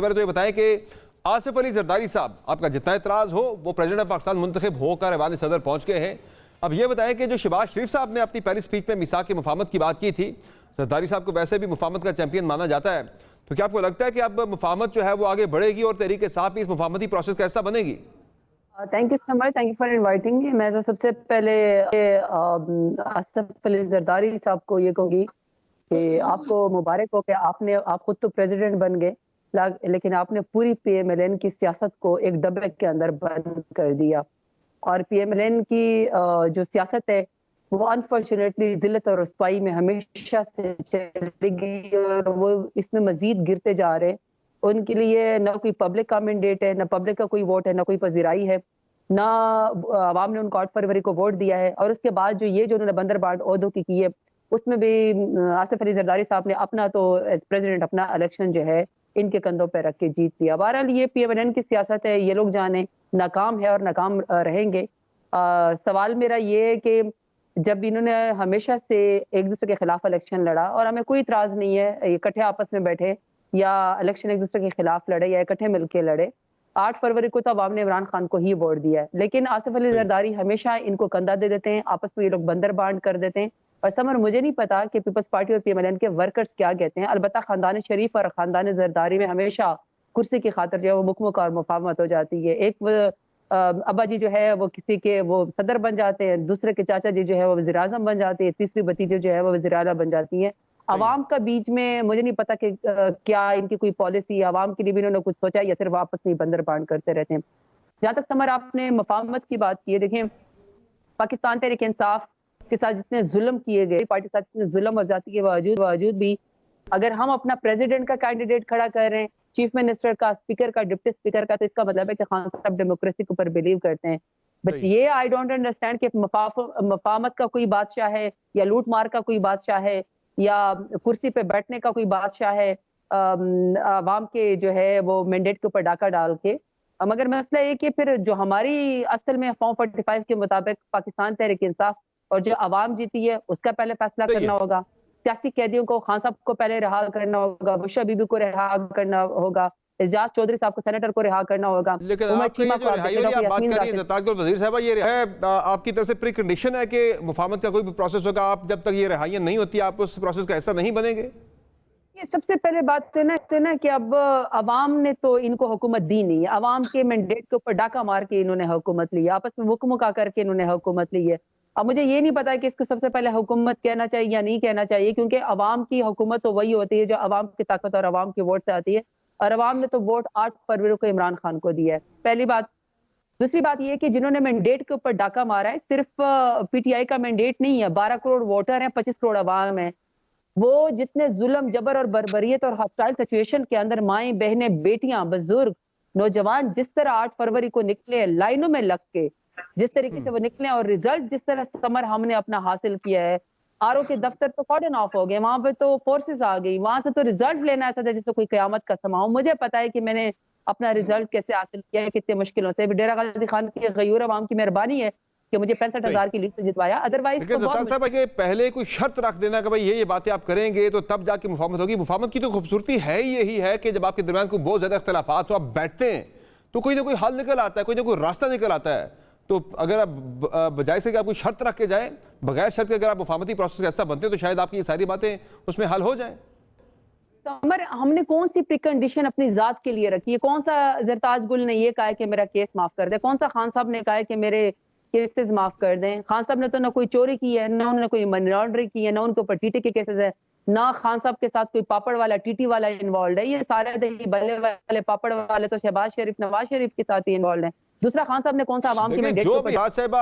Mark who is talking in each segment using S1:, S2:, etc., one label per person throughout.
S1: तो ये बताएं कि आसिफ अली जरदारी साहब, आपका जितना इतराज हो वो प्रेसिडेंट ऑफ पाकिस्तान मुंतखब होकर ऐवान सदर पहुंच गए हैं। अब ये बताएं कि जो शहबाज शरीफ साहब ने अपनी पहली स्पीच में मिसाक की मुफाहमत की बात की थी, जरदारी साहब को वैसे भी मुफाहमत का चैंपियन माना जाता है, तो क्या आपको लगता है कि अब मुफाहमत जो है वो आगे बढ़ेगी और तहरीक इंसाफ भी इस मुफाहमती प्रोसेस का हिस्सा बनेगी?
S2: Thank you so much, thank you for inviting me. मैं तो सबसे पहले आसिफ अली जरदारी साहब को ये कहूँगी कि आपको मुबारक हो कि आप खुद तो प्रेसिडेंट बन गए, लेकिन आपने पूरी पीएमएलएन की सियासत को एक डब्बे के अंदर बंद कर दिया। और पीएमएलएन की जो सियासत है वो अनफॉर्चुनेटली जिल्लत और रुसवाई में हमेशा से चलेगी और वो इसमें मजीद गिरते जा रहे हैं। उनके लिए ना कोई पब्लिक का मैंडेट है, ना पब्लिक का कोई वोट है, ना कोई पजीराई है, ना आवाम ने उनको 8 फरवरी को वोट दिया है। और उसके बाद जो उन्होंने बंदरबाट ओहदों की है उसमें भी आसिफ अली जरदारी साहब ने अपना तो एज प्रेसिडेंट अपना इलेक्शन जो है इनके कंधों पर रख के जीत लिया। बहरहाल ये पीएमएलएन की सियासत है, ये लोग जाने, नाकाम है और नाकाम रहेंगे। सवाल मेरा ये है कि जब इन्होंने हमेशा से एक दूसरे के खिलाफ इलेक्शन लड़ा, और हमें कोई इतराज नहीं है इकट्ठे आपस में बैठे या इलेक्शन एक दूसरे के खिलाफ लड़े या इकट्ठे मिलकर लड़े, 8 फरवरी को तो अवाम ने इमरान खान को ही वोट दिया है। लेकिन आसिफ अली जरदारी हमेशा इनको कंधा दे देते हैं, आपस में ये लोग बंदर बांट कर देते हैं। और समर मुझे नहीं पता कि पीपल्स पार्टी और पीएमएलएन के वर्कर्स क्या कहते हैं। अलबत्ता खानदान शरीफ और खानदान जरदारी में हमेशा कुर्सी की खातिर जो है वो मुकमुक और मुफाहमत हो जाती है। एक अब्बा जी जो है वो किसी के वो सदर बन जाते हैं, दूसरे के चाचा जी जो है वो वज़ीर आज़म बन जाते हैं, तीसरी भतीजे जो है वो वज़ीर आला बन जाती हैं। अवाम का बीच में मुझे नहीं पता कि क्या इनकी कोई पॉलिसी अवाम के लिए भी इन्होंने कुछ सोचा या सिर्फ आपस में बंदर बांट करते रहते हैं। जहाँ तक समर आपने मुफाहमत की बात की है, देखें पाकिस्तान तहरीक इंसाफ के साथ जितने जुल्म किए गए, पार्टी के साथ जितने जुल्म और जाति के बावजूद भी अगर हम अपना प्रेसिडेंट का कैंडिडेट खड़ा कर रहे हैं, चीफ मिनिस्टर का, स्पीकर का, डिप्टी स्पीकर का, तो इसका मतलब है कि खान साहब डेमोक्रेसी के ऊपर बिलीव करते हैं। बट ये आई डोंट अंडरस्टैंड कि मफाहमत का कोई बादशाह है या लूट मार का कोई बादशाह है या कुर्सी पे बैठने का कोई बादशाह है आवाम के जो है वो मैंडेट के ऊपर डाका डाल के। मगर मसला ये कि फिर जो हमारी असल में फॉर्म 45 के मुताबिक पाकिस्तान तहरीक इंसाफ और जो आवाम जीती है उसका पहले फैसला करना होगा। सियासी कैदियों को खान साहब को पहले रिहा करना होगा, बुशरा बीबी को रिहा करना होगा, एजाज चौधरी साहब को, सेनेटर को रिहा करना होगा।
S1: लेकिन आपकी तरफ से प्री कंडीशन है कि मुफाहमत का कोई भी प्रोसेस होगा, आप जब तक ये रिहाइयां नहीं होती आप उस प्रोसेस का ऐसा नहीं बनेंगे?
S2: ये सबसे पहले बात है ना कि अब अवाम ने तो इनको हुकूमत दी नहीं है, अवाम के मैंडेट के ऊपर डाका मार के इन्होंने हुकूमत ली है, आपस में मुकमुका करके इन्होंने हुकूमत ली है। अब मुझे ये नहीं पता कि इसको सबसे पहले हुकूमत कहना चाहिए या नहीं कहना चाहिए, क्योंकि अवाम की हुकूमत तो वही होती है जो अवाम की ताकत और अवाम के वोट से आती है, और अवाम ने तो वोट 8 फरवरी को इमरान खान को दिया है, पहली बात। दूसरी बात यह कि जिन्होंने मैंडेट के ऊपर डाका मारा है सिर्फ पीटीआई का मैंडेट नहीं है, 12 करोड़ वोटर हैं, 25 करोड़ अवाम है। वो जितने जुल्म, जबर और बर्बरियत और हॉस्टाइल सिचुएशन के अंदर माएं, बहनें, बेटियां, बुजुर्ग, नौजवान जिस तरह 8 फरवरी को निकले लाइनों में लग के, जिस तरीके से वो निकले, और रिजल्ट जिस तरह समर हमने अपना हासिल किया है, आरओ के दफ्तर तो कॉर्डन ऑफ हो गए, वहां पे तो फोर्सेस आ गई, वहां से तो रिजल्ट लेना ऐसा था जैसे कोई कयामत का समा हो। मुझे पता है कि मैंने अपना रिजल्ट कैसे हासिल किया है, कितने मुश्किलों से। डेरा गाजी खान की गयूर अवाम की मेहरबानी है कि मुझे 65,000 की लीड से जितवाया, अदरवाइज तो
S1: साहब के पहले कोई शर्त रख देना कि भाई ये बातें आप करेंगे तो तब जाके मुफाहमत होगी। मुफाहमत की तो खूबसूरती है यही है कि जब आपके दरमियान कोई बहुत ज्यादा इख्तिलाफात हो, आप बैठते हैं तो कोई ना कोई हल निकल आता है, कोई ना कोई रास्ता निकल आता है। तो अगर आप बजाय से कि आप कोई शर्त रख के जाए, बगैर शर्त के अगर आप मुफाहमती प्रोसेस का हिस्सा बनते हैं तो शायद आपकी ये सारी बातें उसमें हल हो जाए।
S2: समर, हमने कौन सी प्रीकंडीशन अपनी जात के लिए रखी है? कौन सा जरताज गुल ने ये कहा है कि मेरा केस माफ कर दे? कौन सा खान साहब ने कहा है कि मेरे केसेस माफ कर दें? खान साहब ने तो ना कोई चोरी की है, ना उन्होंने कोई मनी लॉन्ड्रिंग की है, ना उनके ऊपर टीटी के केसेस है, ना खान साहब के साथ कोई पापड़ वाला, टीटी वाला इन्वॉल्व है। ये सारे बल्ले वाले पापड़ वाले तो शहबाज शरीफ, नवाज शरीफ के साथ ही इन्वॉल्व है। दूसरा, खान साहब ने कौन सा आवाम के मैंडेट
S1: जो भी साहिबा,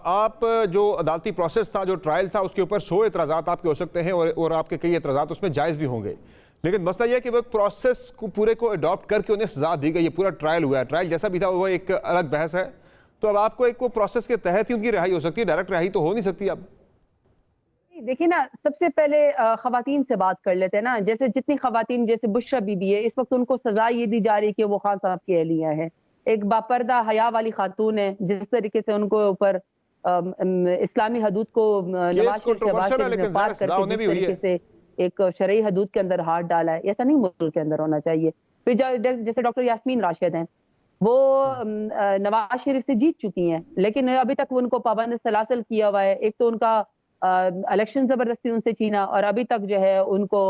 S1: आप जो अदालती प्रोसेस था, जो ट्रायल था, उसके ऊपर 100 एतराज़ात आपके हो सकते हैं और आपके कई एतराज़ात उसमें जायज़ भी होंगे, लेकिन मसला यह है कि वो प्रोसेस को पूरे को अडॉप्ट करके उन्हें सजा दी गई है। पूरा ट्रायल हुआ है, ट्रायल जैसा भी था वो एक अलग बहस है। तो अब आपको एक वो प्रोसेस के तहत ही उनकी रिहाई हो सकती है, डायरेक्ट रिहाई तो हो नहीं सकती। अब
S2: देखिए ना, सबसे पहले खवातीन से बात कर लेते हैं ना। जैसे जितनी खवातीन, जैसे बुशरा बीबी है, इस वक्त उनको सजा ये दी जा रही है कि वो खान साहब की अहलिया है, एक बापर्दा हया वाली खातून है, जिस तरीके से उनको ऊपर इस्लामी हदूद को नवाज शरीफ ने पार करके जिस तरीके से एक शरई हदूद के अंदर हाथ डाला है, ऐसा नहीं मुल्क के अंदर होना चाहिए। फिर जैसे डॉक्टर यास्मीन राशिद हैं, वो नवाज शरीफ से जीत चुकी हैं, लेकिन अभी तक उनको पाबंद सलासल किया हुआ है। एक तो उनका इलेक्शन जबरदस्ती उनसे छीना, और अभी तक जो है उनको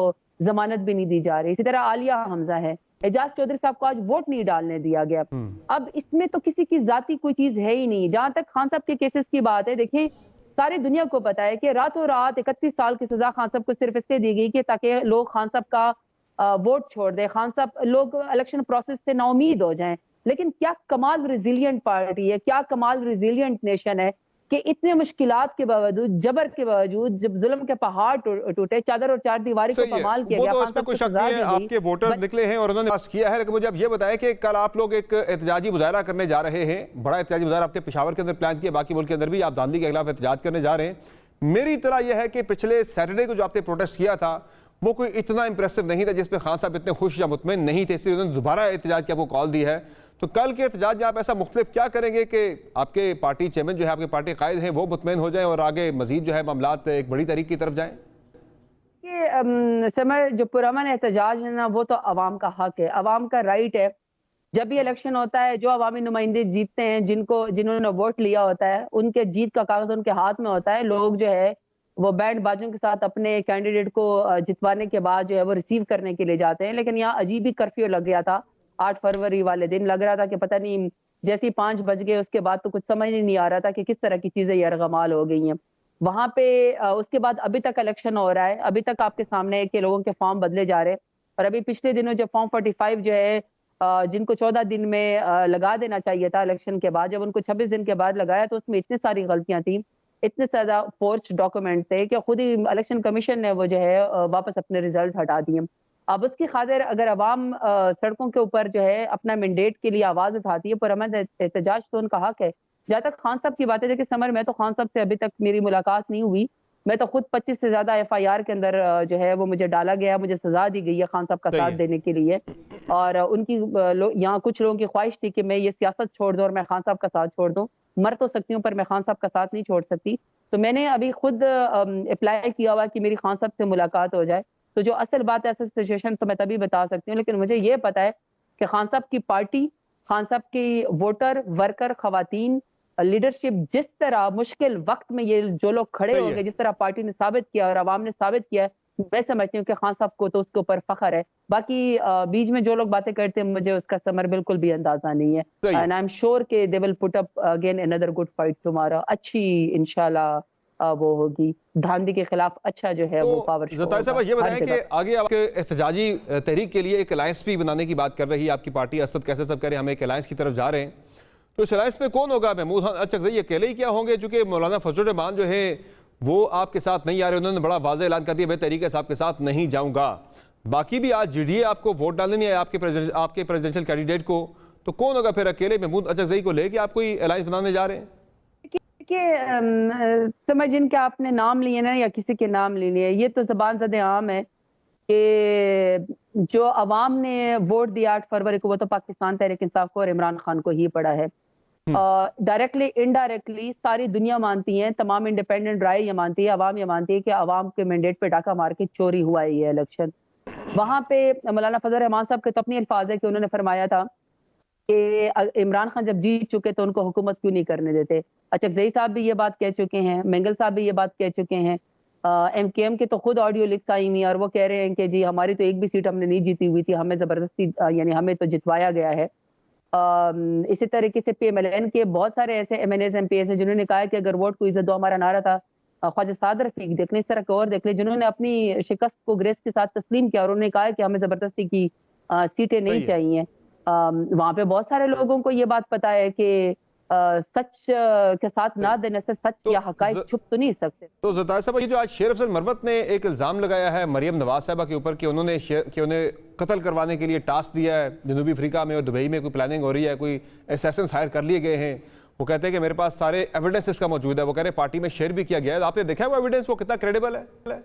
S2: जमानत भी नहीं दी जा रही। इसी तरह आलिया हमजा है, एजाज चौधरी साहब को आज वोट नहीं डालने दिया गया। अब इसमें तो किसी की जाति कोई चीज है ही नहीं। जहां तक खान साहब के केसेस की बात है, देखिए सारी दुनिया को पता है कि रातों रात 31 साल की सजा खान साहब को सिर्फ इसलिए दी गई कि ताकि लोग खान साहब का वोट छोड़ दे, खान साहब लोग इलेक्शन प्रोसेस से नाउमीद हो जाएं। लेकिन क्या कमाल रिजिलियंट पार्टी है, क्या कमाल रिजिलियंट नेशन है कि इतने मुश्किलात के बावजूद, जबर के बावजूद, जब जुल्म के पहाड़ टूटे, चादर और चार दीवारी को
S1: सही है,
S2: पमाल किया
S1: वो
S2: गया,
S1: तो
S2: खान
S1: इसमें
S2: साहब
S1: कोई
S2: को
S1: शक
S2: सजा
S1: नहीं
S2: दी
S1: है,
S2: गई।
S1: आपके वोटर्स निकले हैं और उन्होंने पास किया है। लेकिन मुझे अब ये बताएं कि कल आप लोग एक एहतजाजी मुजाहरा करने जा रहे हैं, बड़ा एहतजाजी मुजाहरा आपने पेशावर के अंदर प्लान किया, बाकी मुल्क के अंदर भी आप धांधली के खिलाफ एहतजाज करने जा रहे हैं। मेरी इत्तला यह है कि पिछले सैटरडे को जो आपने प्रोटेस्ट किया था वो कोई इतना इंप्रेसिव नहीं था जिसमें खान साहब इतने खुश या मुतमईन नहीं थे, इसलिए उन्होंने दोबारा एहतजाज की आपको कॉल दी है। तो कल के एहतजाज में आप ऐसा मुख्तलिफ क्या करेंगे कि आपके पार्टी चेयरमैन जो है, आपके पार्टी कायद हैं, वो मुतमईन हो जाएं और आगे मजीद जो है मामलात एक बड़ी तारीख की तरफ जाएं?
S2: ये समर जो पुरअमन एहतजाज है ना, वो तो अवाम का हक है, अवाम का राइट है। जब भी इलेक्शन होता है, जो अवामी नुमाइंदे जीतते हैं, जिन्होंने वोट लिया होता है, उनके जीत का कागज उनके हाथ में होता है। लोग जो है वो बैंड बाजों के साथ अपने कैंडिडेट को जितवाने के बाद जो है वो रिसीव करने के लिए जाते हैं। लेकिन यहाँ अजीब ही कर्फ्यू लग गया था 8 फरवरी वाले दिन। लग रहा था कि पता नहीं, जैसे ही 5 बज गए उसके बाद तो कुछ समझ ही नहीं आ रहा था कि किस तरह की चीजें यरगमाल हो गई हैं वहां पे। उसके बाद अभी तक इलेक्शन हो रहा है, अभी तक आपके सामने है कि लोगों के फॉर्म बदले जा रहे हैं। और अभी पिछले दिनों जो फॉर्म 45 जो है जिनको 14 दिन में लगा देना चाहिए था इलेक्शन के बाद, जब उनको 26 दिन के बाद लगाया तो उसमें इतनी सारी गलतियां थी, इतने ज्यादा फोर्ज डॉक्यूमेंट थे कि खुद ही इलेक्शन कमीशन ने वो जो है वापस अपने रिजल्ट हटा दिए। अब उसकी खातिर अगर अवाम सड़कों के ऊपर जो है अपना मैंडेट के लिए आवाज उठाती है, पुरअमन एहतजाज तो उनका हक है। जहां तक खान साहब की बात है, देखिए समर, मैं तो खान साहब से अभी तक मेरी मुलाकात नहीं हुई। मैं तो खुद 25 से ज्यादा FIR के अंदर जो है वो मुझे डाला गया, मुझे सजा दी गई है खान साहब का साथ देने के लिए। और उनकी यहाँ कुछ लोगों की ख्वाहिश थी कि मैं ये सियासत छोड़ दूं और मैं खान साहब का साथ छोड़ दूं। मर तो सकती हूँ पर मैं खान साहब का साथ नहीं छोड़ सकती। तो मैंने अभी खुद अप्लाई किया हुआ कि मेरी खान साहब से मुलाकात हो जाए। तो जो असल बात है, असल सिचुएशन तो मैं तभी बता सकती हूँ। लेकिन मुझे ये पता है कि खान साहब की पार्टी, खान साहब की वोटर, वर्कर, खवातीन, लीडरशिप जिस तरह मुश्किल वक्त में ये जो लोग खड़े हो गए, जिस तरह पार्टी ने साबित किया और आवाम ने साबित किया, मैं समझती हूँ कि खान साहब को तो उसके ऊपर फख्र है। बाकी बीच में जो लोग बातें करते हैं, मुझे उसका समर बिल्कुल भी अंदाजा नहीं है। एंड आई एम श्योर कि they will put up again another good fight tomorrow. अच्छी इंशाल्लाह वो होगी, धांधली के खिलाफ अच्छा जो है
S1: तो
S2: वो पावर शो
S1: ज़ताई साहब ये बताएं कि आगे आपके एहतजाजी तहरीक के लिए एक अलायंस भी बनाने की बात कर रही है आपकी पार्टी। असद कैसे सब कह रहे हैं हम एक अलायंस की तरफ जा रहे हैं, तो इस अलायंस में कौन होगा? महमूद खान अचकज़ई अकेले ही क्या होंगे? चूंकि मौलाना फजल रहमान जो है वो आपके साथ नहीं आ रहे, उन्होंने बड़ा वाज़ेह ऐलान कर दिया मैं तहरीक साहब के साथ नहीं जाऊंगा। बाकी भी आज GDA आपको वोट डालने नहीं आया, आपके प्रेसिडेंशियल कैंडिडेट को, तो कौन होगा फिर? अकेले महमूद अचकज़ई को लेके आप कोई अलायंस बनाने जा रहे हैं?
S2: समझ जिनके आपने नाम लिए ना या किसी के नाम ले लिए, ये तो जबान ज़दे आम है कि जो अवाम ने वोट दिया 8 फरवरी को, वो तो पाकिस्तान तहरीक इंसाफ को और इमरान खान को ही पड़ा है। डायरेक्टली इनडायरेक्टली सारी दुनिया मानती है, तमाम इंडिपेंडेंट राय ये मानती है, अवाम ये मानती है कि अवाम के मैंडेट पे डाका मार के चोरी हुआ है ये इलेक्शन। वहां पे मौलाना फजल रहमान साहब के तो अपनी अल्फाज है कि उन्होंने फरमाया था कि इमरान खान जब जीत चुके तो उनको हुकूमत क्यों नहीं करने देते। अचकज़ई साहब भी ये बात कह चुके हैं, मेंगल साहब भी ये बात कह चुके हैं। MKM के तो खुद ऑडियो लिक्स आई हुई और वो कह रहे हैं कि जी हमारी तो एक भी सीट हमने नहीं जीती हुई थी, हमें जबरदस्ती यानी हमें तो जितवाया गया है। इसी तरीके से PMLN के बहुत सारे ऐसे MNAs MPs हैं जिन्होंने कहा कि अगर वोट को इज्जत दो, हमारा नारा था। ख्वाजा साद रफीक देख लें, इस तरह के और देख लें जिन्होंने अपनी शिकस्त को ग्रेस के साथ तस्लीम किया और उन्होंने कहा कि हमें जबरदस्ती की सीटें नहीं चाहिए। वहां पे बहुत सारे लोगों को ये बात पता है कि सच के साथ ना देने से सच या हकायक छुप तो नहीं सकते।
S1: तो ज़ताई साहब, ये जो आज शेर अफजल मरवत ने एक इल्ज़ाम लगाया है मरियम नवाज साहबा के ऊपर कि उन्हें कत्ल करवाने के लिए टास्क दिया है, जनूबी अफ्रीका में और दुबई में कोई प्लानिंग हो रही है, कोई असैसिन्स हायर कर लिए गए हैं। वो कहते हैं कि मेरे पास सारे एविडेंस इसका मौजूद है। वो कह रहे पार्टी में शेयर भी किया गया है। आपने देखा है वो एविडेंस, वो कितना क्रेडिबल है?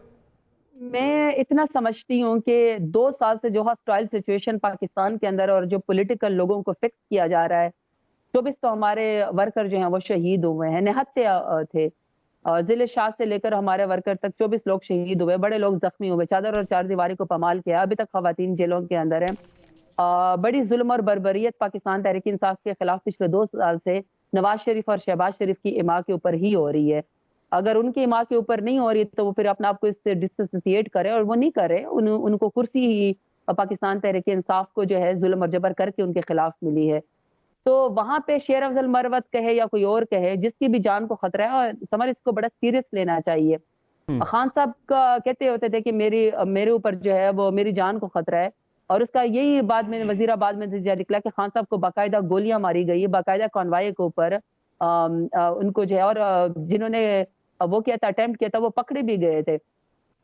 S2: मैं इतना समझती हूँ कि 2 साल से जो हॉस्टाइल सिचुएशन पाकिस्तान के अंदर और जो पॉलिटिकल लोगों को फिक्स किया जा रहा है, 24 तो हमारे वर्कर जो हैं वो शहीद हुए हैं, निहत्ते थे। जिले शाह से लेकर हमारे वर्कर तक 24 लोग शहीद हुए, बड़े लोग जख्मी हुए, चादर और चार दीवारी को पमाल किया। अभी तक खवातीन जेलों के अंदर हैं। बड़ी जुल्म और बर्बरियत पाकिस्तान तहरीक इंसाफ के खिलाफ पिछले 2 साल से नवाज शरीफ और शहबाज शरीफ की इमा के ऊपर ही हो रही है। अगर उनकी इमा के ऊपर नहीं हो रही तो वो फिर अपने आप को इससे डिसोसिएट करे, और वो नहीं करे। उनको कुर्सी ही पाकिस्तान तहरीक इंसाफ को जो है जुल्म और जबर करके उनके खिलाफ मिली है। तो वहां पे शेर अफजल मरवत कहे या कोई और कहे, जिसकी भी जान को खतरा है, और समर इसको बड़ा सीरियस लेना चाहिए। खान साहब का कहते होते थे कि मेरे ऊपर जो है वो मेरी जान को खतरा है, और उसका यही बाद में वजीराबाद में नतीजा निकला कि खान साहब को बाकायदा गोलियां मारी गई, बाकायदा कॉन्वाय के ऊपर उनको जो है, और जिन्होंने वो किया था, अटेम्प्ट किया था, वो पकड़े भी गए थे।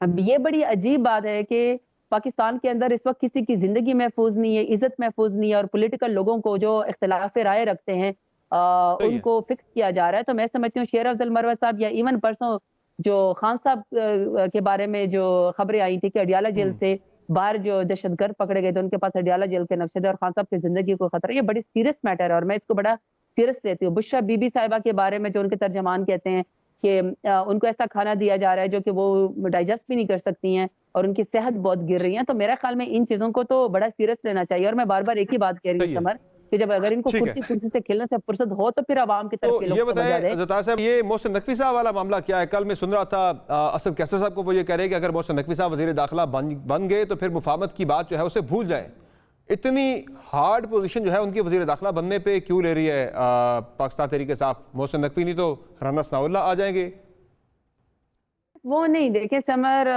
S2: अब ये बड़ी अजीब बात है कि पाकिस्तान के अंदर इस वक्त किसी की जिंदगी महफूज नहीं है, इज्जत महफूज नहीं है, और पॉलिटिकल लोगों को जो इख्तिलाफ राय रखते हैं
S1: सही है।
S2: उनको फिक्स किया जा रहा है। तो मैं समझती हूँ शेर अफजल मरवत साहब, या इवन परसों जो खान साहब के बारे में जो खबरें आई थी कि अडियाला जेल से बाहर जो दहशतगर्द पकड़े गए थे, उनके पास अडियाला जेल के नक्शे थे और खान साहब की जिंदगी को खतरा, ये बड़ी सीरियस मैटर है और मैं इसको बड़ा सीरियस लेती हूँ। बुशरा बीबी साहिबा के बारे में जो उनके तर्जमान कहते हैं कि उनको ऐसा खाना दिया जा रहा है जो कि वो डाइजेस्ट भी नहीं कर सकती हैं और उनकी सेहत बहुत गिर रही है, तो मेरे ख्याल में इन चीजों को तो बड़ा सीरियस लेना चाहिए। और मैं बार बार एक ही बात कह रही हूँ समर, कि जब अगर इनको
S1: ठीक है।
S2: कुर्सी से खेलने से फुर्सत हो तो फिर आवाम की तरफ
S1: तो
S2: के
S1: ये
S2: लोग तवज्जो दें।
S1: बताएं ज़तार साहब, ये मोहसिन नकवी साहब वाला मामला क्या है? कल मैं सुन रहा था असद कैसर साहब को, वो ये कह रहे हैं कि अगर मोहसिन नकवी साहब वज़ीर दाखिला बन गए तो फिर मुफाहमत की बात जो है उसे भूल जाएं। इतनी हार्ड पोजीशन जो है उनकी वज़ीर दाखिला बनने पे क्यों ले रही है पाकिस्तान तहरीक इंसाफ? मोहसिन नकवी नहीं तो राना सनाउल्लाह आ जाएंगे।
S2: वो नहीं, देखे समर,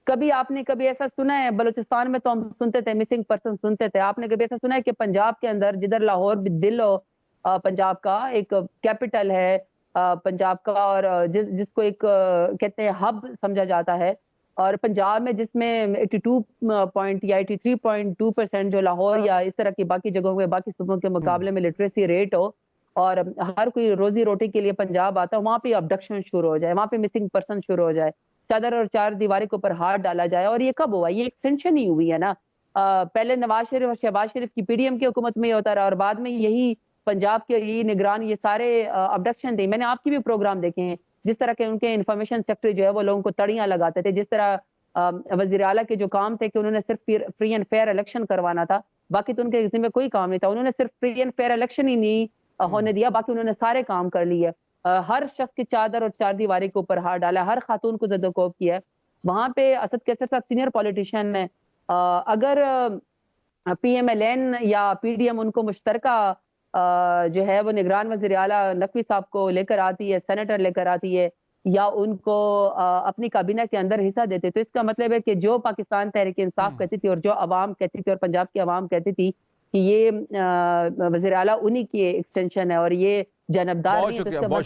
S2: कभी आपने कभी ऐसा सुना है? बलूचिस्तान में तो हम सुनते थे मिसिंग पर्सन सुनते थे, आपने कभी ऐसा सुना है कि पंजाब के अंदर, जिधर लाहौर भी दिल हो पंजाब का, एक कैपिटल है पंजाब का, और जिसको एक कहते हैं हब समझा जाता है, और पंजाब में जिसमें 82 पॉइंट या 83.2% जो लाहौर या इस तरह की बाकी जगहों में बाकी सूबों के मुकाबले में लिटरेसी रेट हो, और हर कोई रोजी रोटी के लिए पंजाब आता है, वहां पे अबडक्शन शुरू हो जाए, वहां पे मिसिंग पर्सन शुरू हो जाए, चादर और चार दीवारी के ऊपर हाथ डाला जाए। और ये कब हुआ? ये एक्सटेंशन ही हुई है ना। पहले नवाज शरीफ और शहबाज शरीफ की पीडीएम की हुकूमत में होता रहा, और बाद में यही पंजाब के यही निगरान ये सारे अबडक्शन थे। मैंने आपकी भी प्रोग्राम देखे हैं, जिस तरह के उनके इंफॉर्मेशन सेक्रेटरी जो है वो लोगों को तड़ियां लगाते थे, जिस तरह वजीर आला के जो काम थे कि उन्होंने सिर्फ फ्री एंड फेयर इलेक्शन करवाना था, बाकी तो उनके जिम्मे कोई काम नहीं था। उन्होंने सिर्फ फ्री एंड फेयर इलेक्शन ही नहीं होने दिया, बाकी उन्होंने सारे काम कर लिए। हर शख्स की चादर और चार दीवारी के ऊपर हाथ डाला, हर खातून को जदोकोब किया है। वहां पे असद कैसर साहब सीनियर पॉलिटिशियन है, अगर पीएमएलएन या पीडीएम उनको मुश्तरका जो है वो निगरान वज़ीर आला नकवी साहब को लेकर आती है, सेनेटर लेकर आती है, या उनको अपनी काबीना के अंदर हिस्सा देते, तो इसका मतलब है कि जो पाकिस्तान तहरीक इंसाफ कहती थी और जो अवाम कहती थी और पंजाब की अवाम कहती थी कि ये वज़ीर आला उन्हीं की एक्सटेंशन है और ये जानबदार नहीं है, तो इसका
S1: बहुत